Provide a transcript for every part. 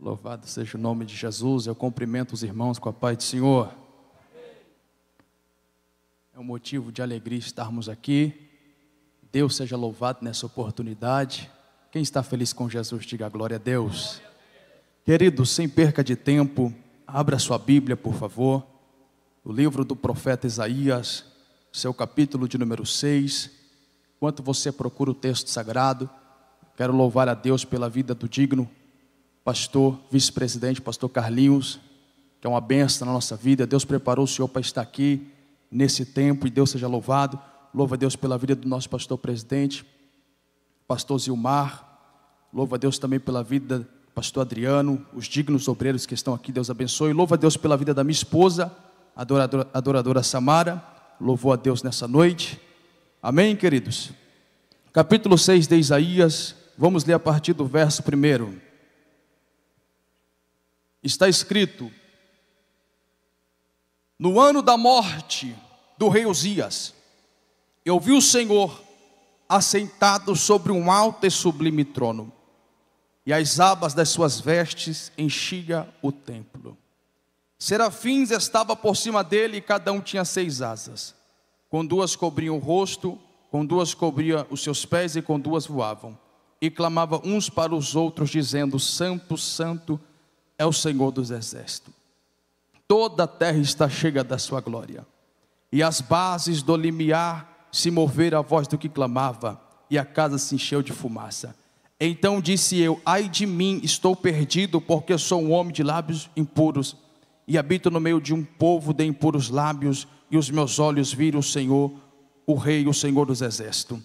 Louvado seja o nome de Jesus. Eu cumprimento os irmãos com a paz do Senhor. É um motivo de alegria estarmos aqui. Deus seja louvado nessa oportunidade. Quem está feliz com Jesus, diga a glória a Deus. Queridos, sem perca de tempo, abra sua Bíblia, por favor. O livro do profeta Isaías, seu capítulo de número 6. Enquanto você procura o texto sagrado, quero louvar a Deus pela vida do digno pastor, vice-presidente, pastor Carlinhos, que é uma bênção na nossa vida. Deus preparou o Senhor para estar aqui nesse tempo, e Deus seja louvado. Louva a Deus pela vida do nosso pastor presidente, pastor Zilmar. Louva a Deus também pela vida do pastor Adriano, os dignos obreiros que estão aqui, Deus abençoe. Louva a Deus pela vida da minha esposa, adoradora Samara. Louvou a Deus nessa noite. Amém, queridos? Capítulo 6 de Isaías, vamos ler a partir do verso 1. Está escrito: no ano da morte do rei Uzias, eu vi o Senhor assentado sobre um alto e sublime trono, e as abas das suas vestes enchia o templo. Serafins estavam por cima dele, e cada um tinha 6 asas. Com 2 cobriam o rosto, com 2 cobriam os seus pés, e com 2 voavam. E clamavam uns para os outros, dizendo: Santo, Santo é o Senhor dos exércitos. Toda a terra está cheia da sua glória. E as bases do limiar se moveram à voz do que clamava, e a casa se encheu de fumaça. Então disse eu: ai de mim, estou perdido, porque sou um homem de lábios impuros, e habito no meio de um povo de impuros lábios, e os meus olhos viram o Senhor, o Rei, o Senhor dos exércitos.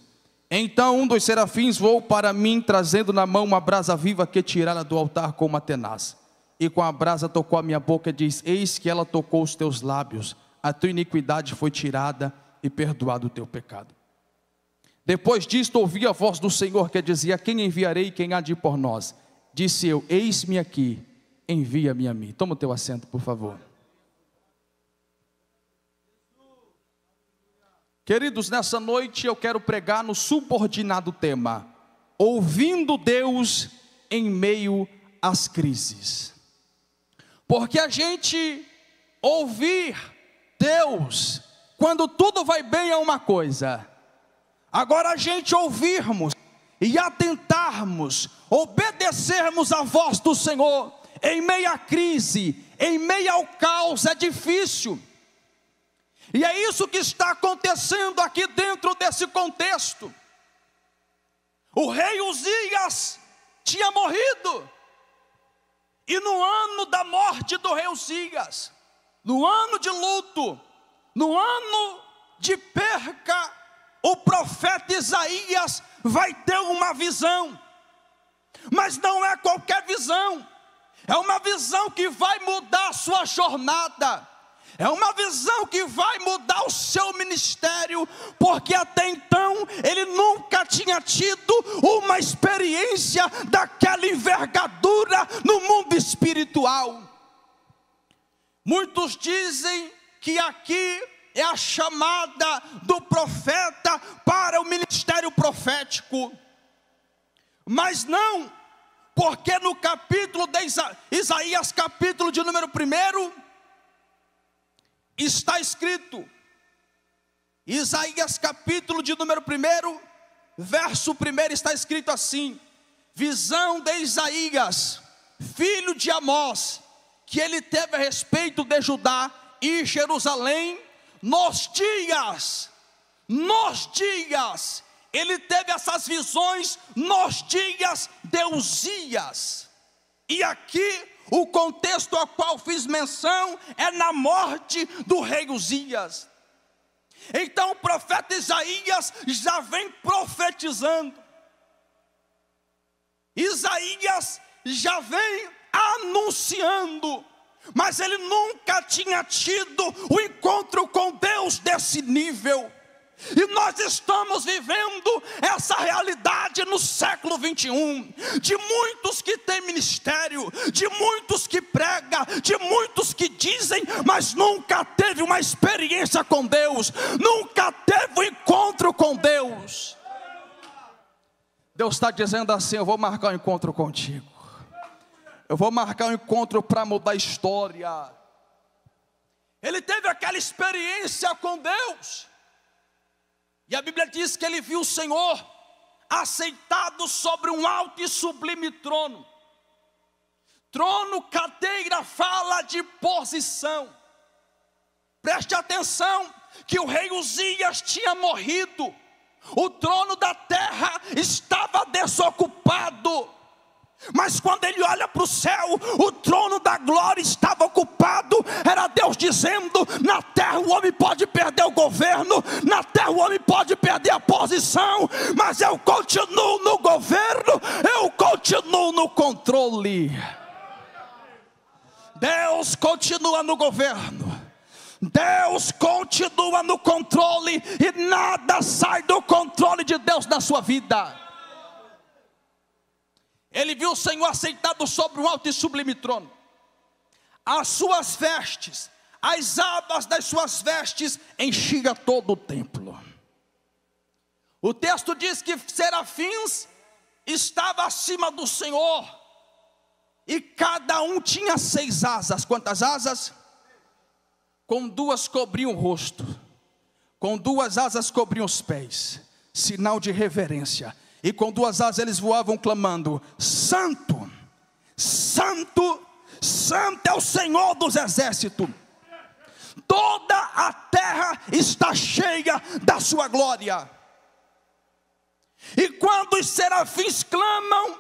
Então um dos serafins voou para mim, trazendo na mão uma brasa viva que tirara do altar com uma tenaz. E com a brasa tocou a minha boca e diz: eis que ela tocou os teus lábios, a tua iniquidade foi tirada e perdoado o teu pecado. Depois disto ouvi a voz do Senhor que dizia: quem enviarei e quem há de ir por nós? Disse eu: eis-me aqui, envia-me a mim. Toma o teu assento, por favor. Queridos, nessa noite eu quero pregar no subordinado tema: ouvindo Deus em meio às crises. Porque a gente ouvir Deus quando tudo vai bem é uma coisa. Agora a gente ouvirmos e atentarmos, obedecermos a voz do Senhor em meio à crise, em meio ao caos, é difícil. E é isso que está acontecendo aqui dentro desse contexto. O rei Uzias tinha morrido. E no ano da morte do rei Uzias, no ano de luto, no ano de perca, o profeta Isaías vai ter uma visão. Mas não é qualquer visão. É uma visão que vai mudar a sua jornada. É uma visão que vai mudar o seu ministério, porque até então ele nunca tinha tido uma experiência daquela envergadura no mundo espiritual. Muitos dizem que aqui é a chamada do profeta para o ministério profético, mas não, porque no capítulo de Isaías, capítulo de número 1, está escrito, Isaías capítulo de número 1, verso 1, está escrito assim: visão de Isaías, filho de Amós, que ele teve a respeito de Judá e Jerusalém, nos dias, ele teve essas visões nos dias de Uzias. E aqui o contexto ao qual fiz menção é na morte do rei Uzias. Então o profeta Isaías já vem profetizando. Isaías já vem anunciando. Mas ele nunca tinha tido o encontro com Deus desse nível. E nós estamos vivendo essa realidade no século 21, de muitos que têm ministério, de muitos que pregam, de muitos que dizem, mas nunca teve uma experiência com Deus, nunca teve um encontro com Deus. Deus está dizendo assim: eu vou marcar um encontro contigo. Eu vou marcar um encontro para mudar a história. Ele teve aquela experiência com Deus. E a Bíblia diz que ele viu o Senhor assentado sobre um alto e sublime trono. Trono, cadeira, fala de posição. Preste atenção que o rei Uzias tinha morrido. O trono da terra estava desocupado. Mas quando ele olha para o céu, o trono da glória estava ocupado. Era Deus dizendo: na terra o homem pode perder o governo, na terra o homem pode perder a posição, mas eu continuo no governo, eu continuo no controle. Deus continua no governo, Deus continua no controle, e nada sai do controle de Deus na sua vida. Ele viu o Senhor assentado sobre um alto e sublime trono. As suas vestes, as abas das suas vestes enchia todo o templo. O texto diz que serafins estavam acima do Senhor, e cada um tinha 6 asas. Quantas asas? Com 2 cobriam o rosto, com 2 asas cobriam os pés, sinal de reverência. E com 2 asas eles voavam clamando: Santo, Santo, Santo é o Senhor dos exércitos. Toda a terra está cheia da sua glória. E quando os serafins clamam,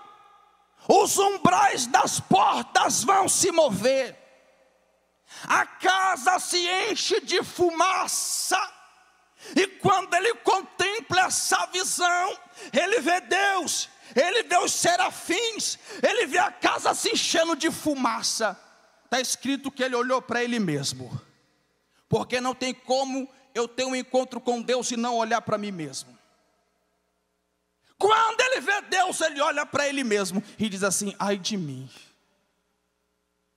os umbrais das portas vão se mover. A casa se enche de fumaça. E quando ele contempla essa visão, ele vê Deus, ele vê os serafins, ele vê a casa se enchendo de fumaça. Está escrito que ele olhou para ele mesmo, porque não tem como eu ter um encontro com Deus e não olhar para mim mesmo. Quando ele vê Deus, ele olha para ele mesmo e diz assim: ai de mim,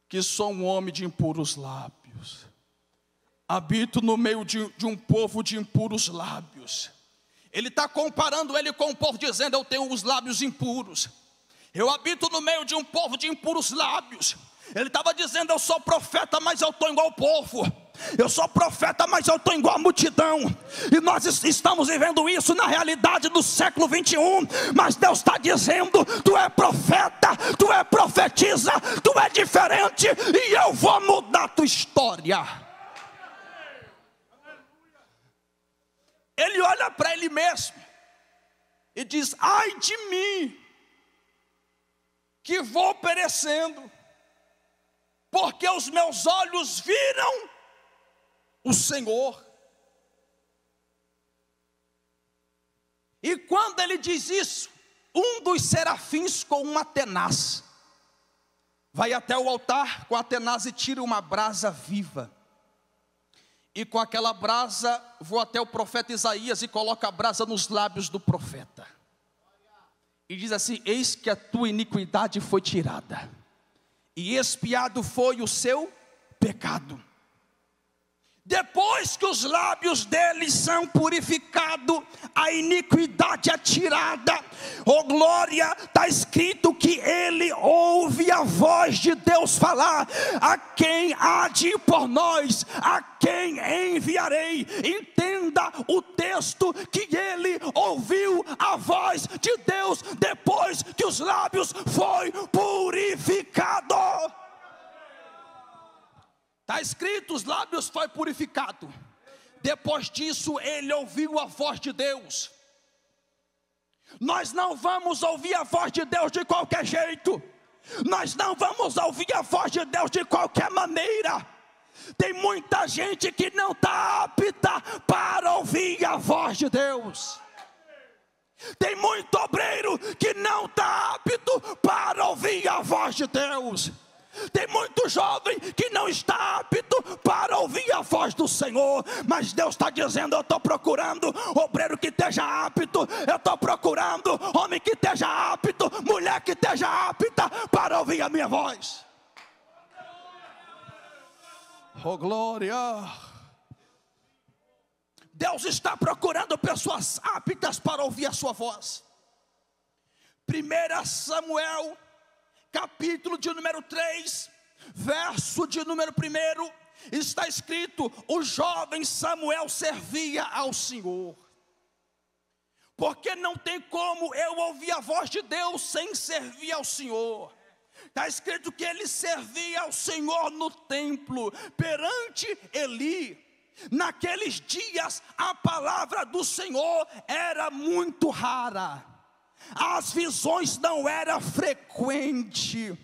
que sou um homem de impuros lábios, habito no meio de um povo de impuros lábios. Ele está comparando ele com o povo, dizendo: eu tenho os lábios impuros, eu habito no meio de um povo de impuros lábios. Ele estava dizendo: eu sou profeta, mas eu estou igual ao povo. Eu sou profeta, mas eu estou igual à multidão. E nós estamos vivendo isso na realidade do século 21. Mas Deus está dizendo: tu é profeta, tu é profetiza, tu é diferente, e eu vou mudar a tua história. Ele olha para ele mesmo e diz: ai de mim, que vou perecendo, porque os meus olhos viram o Senhor. E quando ele diz isso, um dos serafins com uma tenaz vai até o altar com a tenaz e tira uma brasa viva. E com aquela brasa vou até o profeta Isaías e coloca a brasa nos lábios do profeta. E diz assim: eis que a tua iniquidade foi tirada, e expiado foi o seu pecado. Depois que os lábios deles são purificados, a iniquidade é tirada. Oh glória, está escrito que ele ouve a voz de Deus falar: a quem há de ir por nós, a quem enviarei? Entenda o texto, que ele ouviu a voz de Deus depois que os lábios foi purificado. Está escrito: os lábios foi purificado. Depois disso ele ouviu a voz de Deus. Nós não vamos ouvir a voz de Deus de qualquer jeito. Nós não vamos ouvir a voz de Deus de qualquer maneira. Tem muita gente que não está apta para ouvir a voz de Deus. Tem muito obreiro que não está apto para ouvir a voz de Deus. Tem muito jovem que não está apto para ouvir a voz do Senhor. Mas Deus está dizendo: eu estou procurando obreiro que esteja apto, eu estou procurando homem que esteja apto, mulher que esteja apta para ouvir a minha voz. Oh glória! Deus está procurando pessoas aptas para ouvir a sua voz. 1 Samuel capítulo de número 3, verso de número 1, está escrito: o jovem Samuel servia ao Senhor. Porque não tem como eu ouvir a voz de Deus sem servir ao Senhor. Está escrito que ele servia ao Senhor no templo, perante Eli. Naqueles dias a palavra do Senhor era muito rara, as visões não eram frequentes.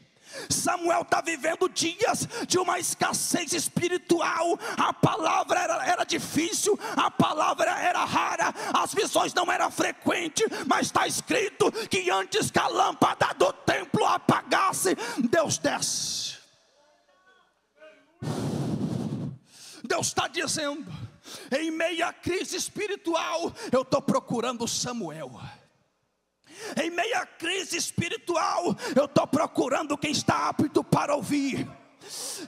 Samuel está vivendo dias de uma escassez espiritual. A palavra era difícil, a palavra era rara, as visões não eram frequentes. Mas está escrito que antes que a lâmpada do templo apagasse, Deus desce. Deus está dizendo: em meio à crise espiritual, eu estou procurando Samuel. Em meio à crise espiritual, eu estou procurando quem está apto para ouvir.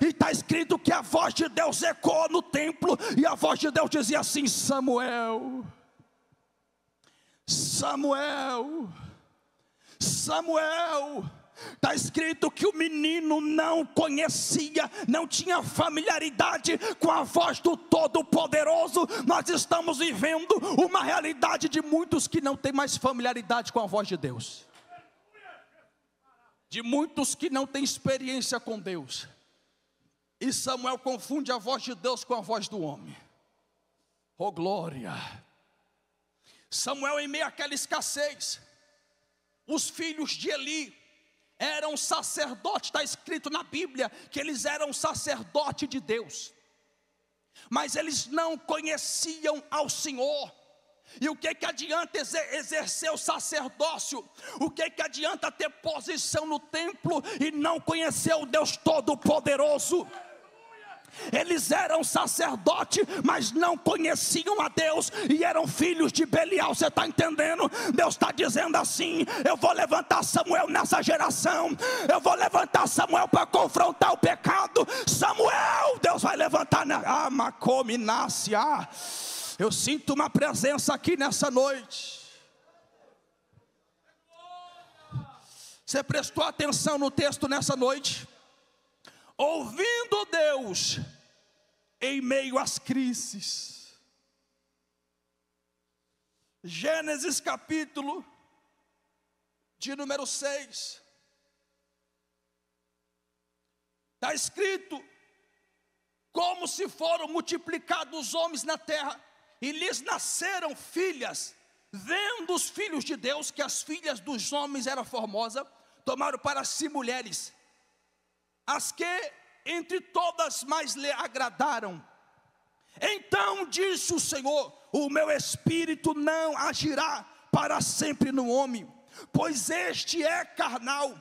E está escrito que a voz de Deus ecoou no templo, e a voz de Deus dizia assim: Samuel, Samuel, Samuel. Está escrito que o menino não conhecia, não tinha familiaridade com a voz do Todo-Poderoso. Nós estamos vivendo uma realidade de muitos que não têm mais familiaridade com a voz de Deus, de muitos que não têm experiência com Deus. E Samuel confunde a voz de Deus com a voz do homem. Oh glória! Samuel, em meio àquela escassez, os filhos de Eli eram sacerdotes. Está escrito na Bíblia que eles eram sacerdotes de Deus, mas eles não conheciam ao Senhor. E o que adianta exercer o sacerdócio? O que adianta ter posição no templo e não conhecer o Deus Todo-Poderoso? Eles eram sacerdotes, mas não conheciam a Deus, e eram filhos de Belial. Você está entendendo? Deus está dizendo assim: eu vou levantar Samuel nessa geração. Eu vou levantar Samuel para confrontar o pecado. Samuel, Deus vai levantar na Macominácia. Eu sinto uma presença aqui nessa noite. Você prestou atenção no texto nessa noite? Ouvindo Deus em meio às crises. Gênesis capítulo de número 6. Está escrito: como se foram multiplicados os homens na terra, e lhes nasceram filhas. Vendo os filhos de Deus que as filhas dos homens eram formosas, tomaram para si mulheres, as que entre todas mais lhe agradaram. Então disse o Senhor: o meu espírito não agirá para sempre no homem, pois este é carnal,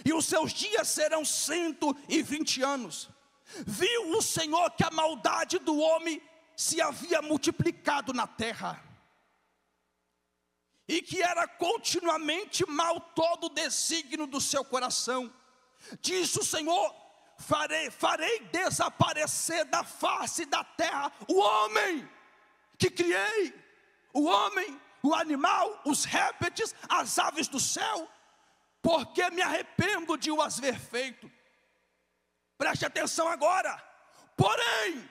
e os seus dias serão 120 anos. Viu o Senhor que a maldade do homem se havia multiplicado na terra, e que era continuamente mal todo o desígnio do seu coração. Disse o Senhor: farei desaparecer da face da terra o homem que criei, o homem, o animal, os répteis, as aves do céu, porque me arrependo de o as ver feito. Preste atenção agora. Porém,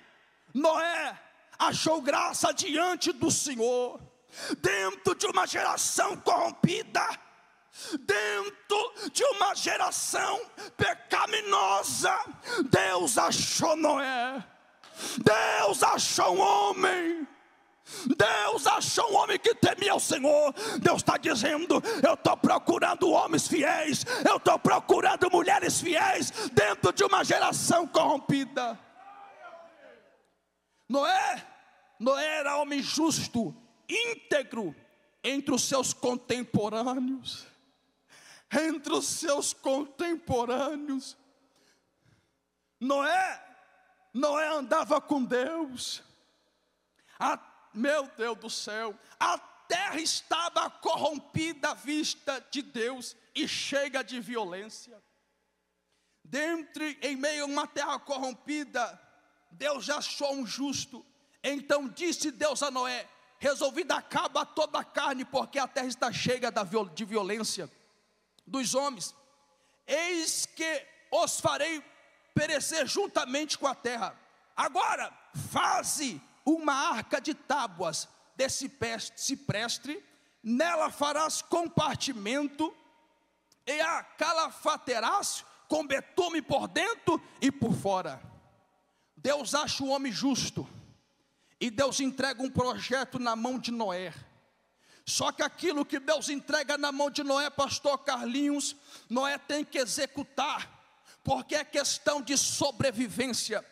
Noé achou graça diante do Senhor, dentro de uma geração corrompida, dentro de uma geração pecaminosa. Deus achou Noé, Deus achou um homem, Deus achou um homem que temia o Senhor. Deus está dizendo: eu estou procurando homens fiéis, eu estou procurando mulheres fiéis, dentro de uma geração corrompida. Noé era homem justo, íntegro entre os seus contemporâneos. Entre os seus contemporâneos, Noé andava com Deus. Meu Deus do céu, a terra estava corrompida à vista de Deus e cheia de violência. Em meio a uma terra corrompida, Deus já achou um justo. Então disse Deus a Noé: resolvi dar cabo a toda a carne, porque a terra está cheia de violência dos homens. eis que os farei perecer juntamente com a terra. Agora, faze uma arca de tábuas desse cipreste, nela farás compartimento, e a calafaterás com betume por dentro e por fora. Deus acha o homem justo, e Deus entrega um projeto na mão de Noé. Só que aquilo que Deus entrega na mão de Noé, pastor Carlinhos, Noé tem que executar, porque é questão de sobrevivência.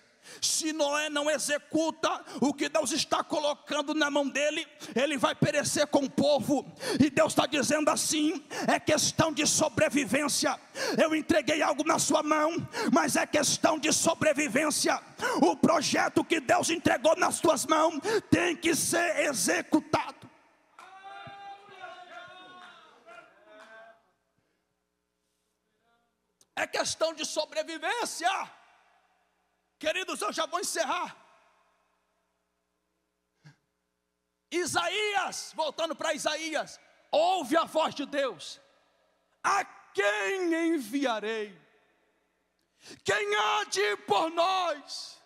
Se Noé não executa o que Deus está colocando na mão dele, ele vai perecer com o povo. E Deus está dizendo assim: é questão de sobrevivência. Eu entreguei algo na sua mão, mas é questão de sobrevivência. O projeto que Deus entregou nas tuas mãos tem que ser executado. É questão de sobrevivência. Queridos, eu já vou encerrar. Isaías, voltando para Isaías, ouve a voz de Deus: a quem enviarei? Quem há de ir por nós?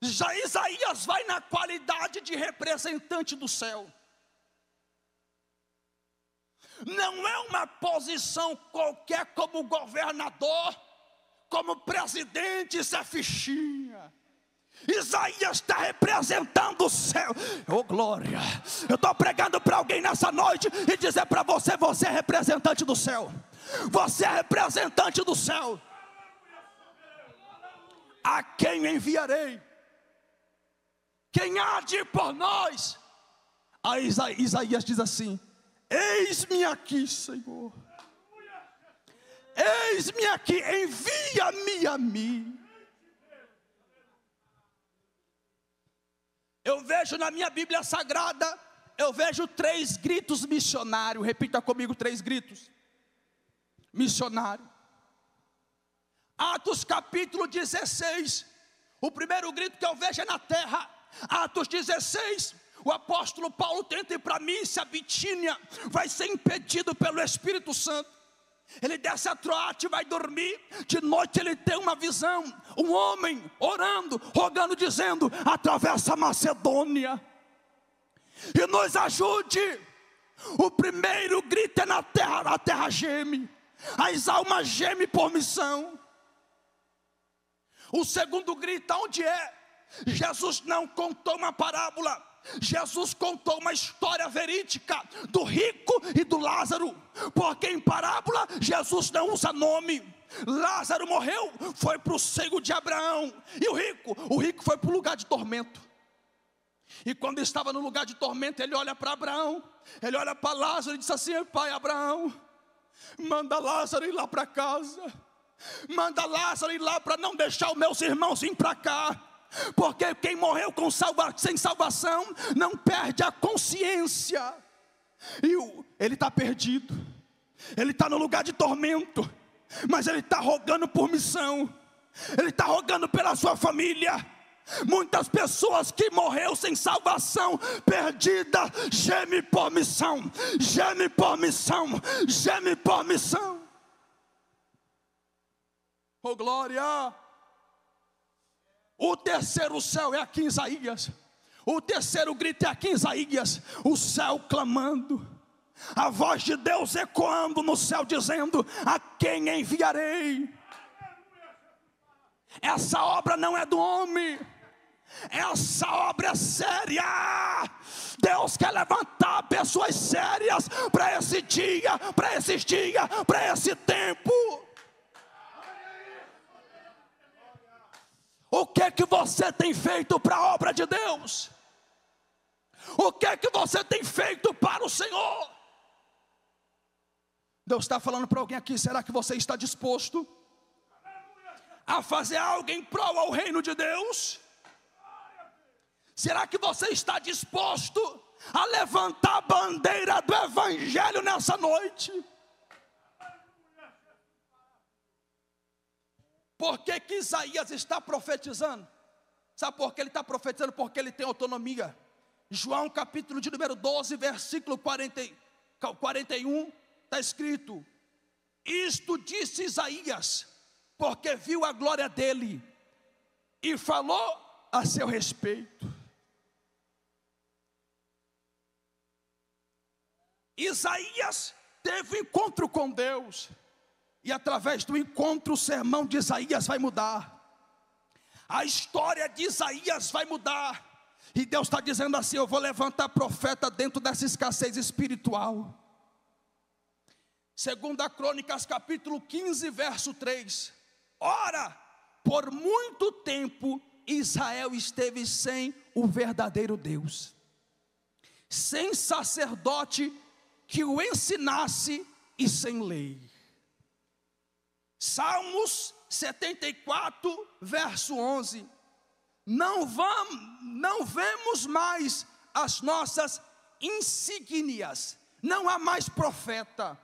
Já Isaías vai na qualidade de representante do céu. Não é uma posição qualquer como governador, como presidente, isso é fichinha. Isaías está representando o céu. Oh glória, eu estou pregando para alguém nessa noite e dizer para você: você é representante do céu. Você é representante do céu. A quem enviarei? Quem há de ir por nós? Aí Isaías diz assim: eis-me aqui, Senhor. Eis-me aqui, envia-me a mim. Eu vejo na minha Bíblia Sagrada, eu vejo 3 gritos missionários. Repita comigo: 3 gritos missionário. Atos capítulo 16, o primeiro grito que eu vejo é na terra. Atos 16, o apóstolo Paulo tenta ir para a Mísia, Bitínia, vai ser impedido pelo Espírito Santo. Ele desce a Troate e vai dormir. De noite ele tem uma visão, um homem orando, rogando, dizendo: atravessa a Macedônia e nos ajude. O primeiro grito é na terra, a terra geme, as almas gemem por missão. O segundo grito, onde é? Jesus não contou uma parábola, Jesus contou uma história verídica do rico e do Lázaro. Porque em parábola Jesus não usa nome. Lázaro morreu, foi para o seio de Abraão. E o rico foi para o lugar de tormento. E quando estava no lugar de tormento, ele olha para Abraão, ele olha para Lázaro e diz assim: pai Abraão, manda Lázaro ir lá para casa, manda Lázaro ir lá para não deixar os meus irmãos vir para cá. Porque quem morreu sem salvação não perde a consciência. E ele está perdido, ele está no lugar de tormento, mas ele está rogando por missão, ele está rogando pela sua família. Muitas pessoas que morreram sem salvação, perdida, geme por missão, geme por missão, geme por missão. Oh glória! O terceiro céu é aqui em Isaías. O terceiro grito é aqui em Isaías. O céu clamando, a voz de Deus ecoando no céu, dizendo: a quem enviarei? Essa obra não é do homem, essa obra é séria. Deus quer levantar pessoas sérias para esse dia, para esses dias, para esse tempo. O que é que você tem feito para a obra de Deus? O que é que você tem feito para o Senhor? Deus está falando para alguém aqui: será que você está disposto a fazer algo em prol ao reino de Deus? Será que você está disposto a levantar a bandeira do Evangelho nessa noite? Por que que Isaías está profetizando? Sabe por que ele está profetizando? Porque ele tem autonomia. João capítulo de número 12, versículo 41. está escrito: isto disse Isaías, porque viu a glória dele e falou a seu respeito. Isaías teve um encontro com Deus, e através do encontro o sermão de Isaías vai mudar, a história de Isaías vai mudar. E Deus está dizendo assim: eu vou levantar profeta dentro dessa escassez espiritual. 2 Crônicas capítulo 15 verso 3. Ora, por muito tempo Israel esteve sem o verdadeiro Deus, sem sacerdote que o ensinasse e sem lei. Salmos 74 verso 11. Não vemos mais as nossas insígnias, não há mais profeta,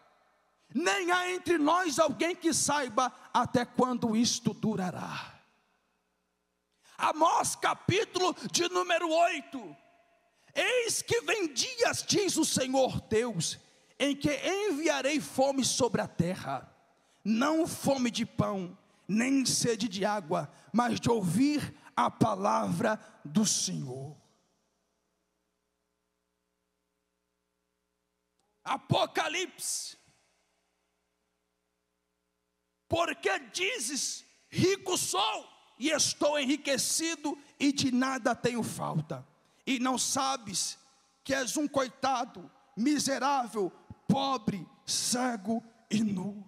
nem há entre nós alguém que saiba até quando isto durará. Amós capítulo de número 8. Eis que vem dias, diz o Senhor Deus, em que enviarei fome sobre a terra, não fome de pão, nem sede de água, mas de ouvir a palavra do Senhor. Apocalipse. Porque dizes: rico sou e estou enriquecido e de nada tenho falta, e não sabes que és um coitado, miserável, pobre, cego e nu.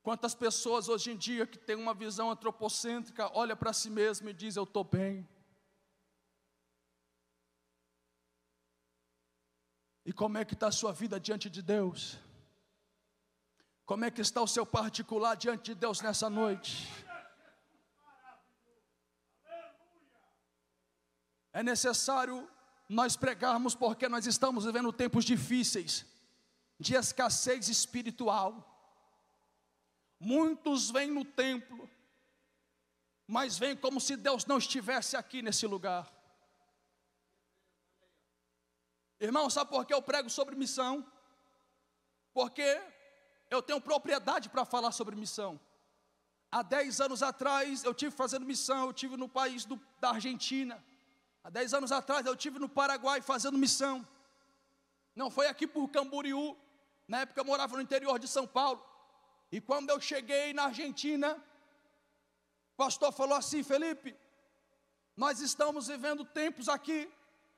Quantas pessoas hoje em dia que têm uma visão antropocêntrica, olha para si mesmo e diz: eu estou bem. E como é que está a sua vida diante de Deus? Como é que está o seu particular diante de Deus nessa noite? É necessário nós pregarmos, porque nós estamos vivendo tempos difíceis, de escassez espiritual. Muitos vêm no templo, mas vêm como se Deus não estivesse aqui nesse lugar. Irmão, sabe por que eu prego sobre missão? Porque eu tenho propriedade para falar sobre missão. Há 10 anos atrás eu estive fazendo missão, eu estive no país da Argentina. Há 10 anos atrás eu estive no Paraguai fazendo missão. Não foi aqui por Camboriú, na época eu morava no interior de São Paulo. E quando eu cheguei na Argentina, o pastor falou assim: Felipe, nós estamos vivendo tempos aqui,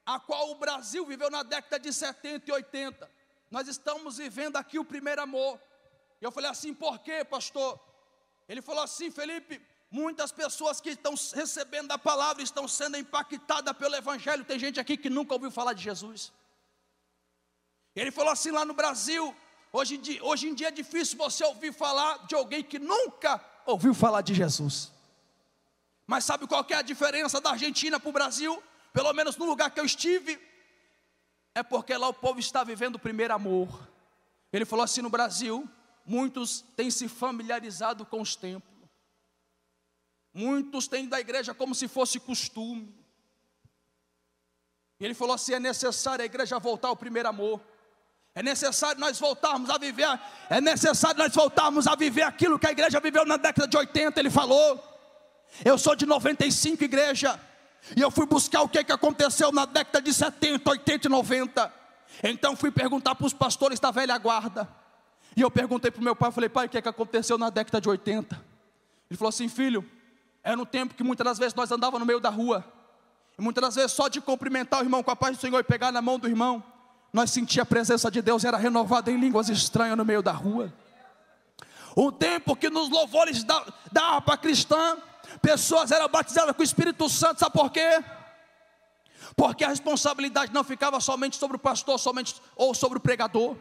a qual o Brasil viveu na década de 70 e 80. Nós estamos vivendo aqui o primeiro amor. E eu falei assim: por quê, pastor? Ele falou assim: Felipe, muitas pessoas que estão recebendo a palavra estão sendo impactadas pelo evangelho. Tem gente aqui que nunca ouviu falar de Jesus. Ele falou assim: lá no Brasil, hoje em dia é difícil você ouvir falar de alguém que nunca ouviu falar de Jesus. Mas sabe qual que é a diferença da Argentina para o Brasil? Pelo menos no lugar que eu estive, é porque lá o povo está vivendo o primeiro amor. Ele falou assim: no Brasil, muitos têm se familiarizado com os templos. Muitos têm da igreja como se fosse costume. E ele falou assim: é necessário a igreja voltar ao primeiro amor. É necessário nós voltarmos a viver. É necessário nós voltarmos a viver aquilo que a igreja viveu na década de 80. Ele falou. Eu sou de 95, igreja. E eu fui buscar o que aconteceu na década de 70, 80 e 90. Então fui perguntar para os pastores da velha guarda. E eu perguntei para o meu pai, falei: pai, o que aconteceu na década de 80? Ele falou assim: filho, era um tempo que muitas das vezes nós andávamos no meio da rua. E muitas das vezes só de cumprimentar o irmão com a paz do Senhor e pegar na mão do irmão, nós sentíamos a presença de Deus, era renovada em línguas estranhas no meio da rua. Um tempo que nos louvores da harpa cristã, pessoas eram batizadas com o Espírito Santo. Sabe por quê? Porque a responsabilidade não ficava somente sobre o pastor, ou sobre o pregador.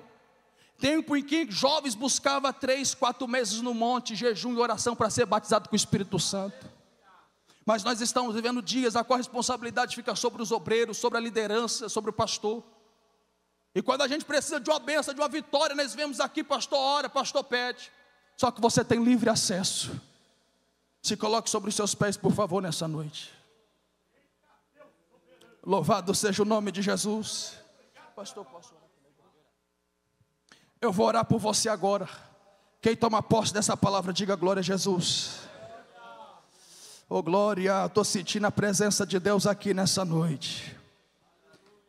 Tempo em que jovens buscavam 3, 4 meses no monte, jejum e oração para ser batizado com o Espírito Santo. Mas nós estamos vivendo dias a qual a responsabilidade fica sobre os obreiros, sobre a liderança, sobre o pastor. E quando a gente precisa de uma bênção, de uma vitória, nós vemos aqui: pastor ora, pastor pede. Só que você tem livre acesso. Se coloque sobre os seus pés, por favor, nessa noite. Louvado seja o nome de Jesus. Pastor, posso orar? Eu vou orar por você agora. Quem toma posse dessa palavra, diga glória a Jesus. Oh glória, estou sentindo a presença de Deus aqui nessa noite.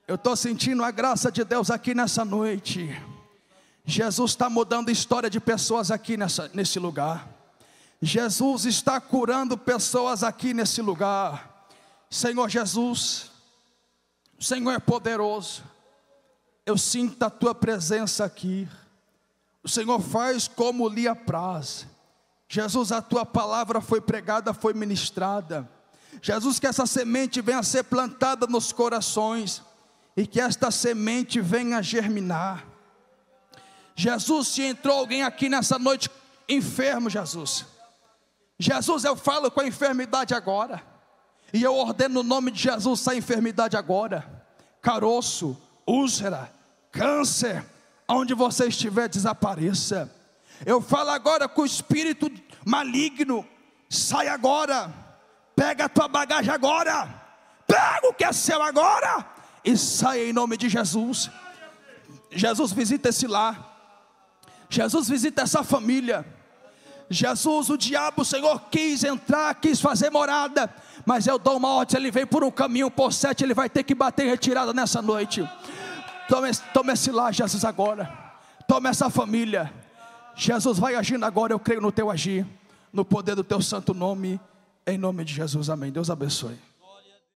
Eu estou sentindo a graça de Deus aqui nessa noite. Jesus está mudando a história de pessoas aqui nesse lugar. Jesus está curando pessoas aqui nesse lugar. Senhor Jesus, o Senhor é poderoso. Eu sinto a tua presença aqui. O Senhor faz como lhe apraz. Jesus, a tua palavra foi pregada, foi ministrada. Jesus, que essa semente venha a ser plantada nos corações, e que esta semente venha a germinar. Jesus, se entrou alguém aqui nessa noite enfermo, Jesus, eu falo com a enfermidade agora, e eu ordeno no nome de Jesus essa enfermidade agora. Caroço, úlcera, câncer, onde você estiver, desapareça. Eu falo agora com o espírito maligno, sai agora, pega a tua bagagem agora, pega o que é seu agora, e sai em nome de Jesus. Jesus, visita esse lar, Jesus, visita essa família. Jesus, o diabo, Senhor, quis entrar, quis fazer morada, mas eu dou uma ordem, ele vem por um caminho, por 7, ele vai ter que bater em retirada nessa noite. Toma esse lar, Jesus, agora, toma essa família. Jesus, vai agindo agora, eu creio no teu agir, no poder do teu santo nome, em nome de Jesus, amém. Deus abençoe.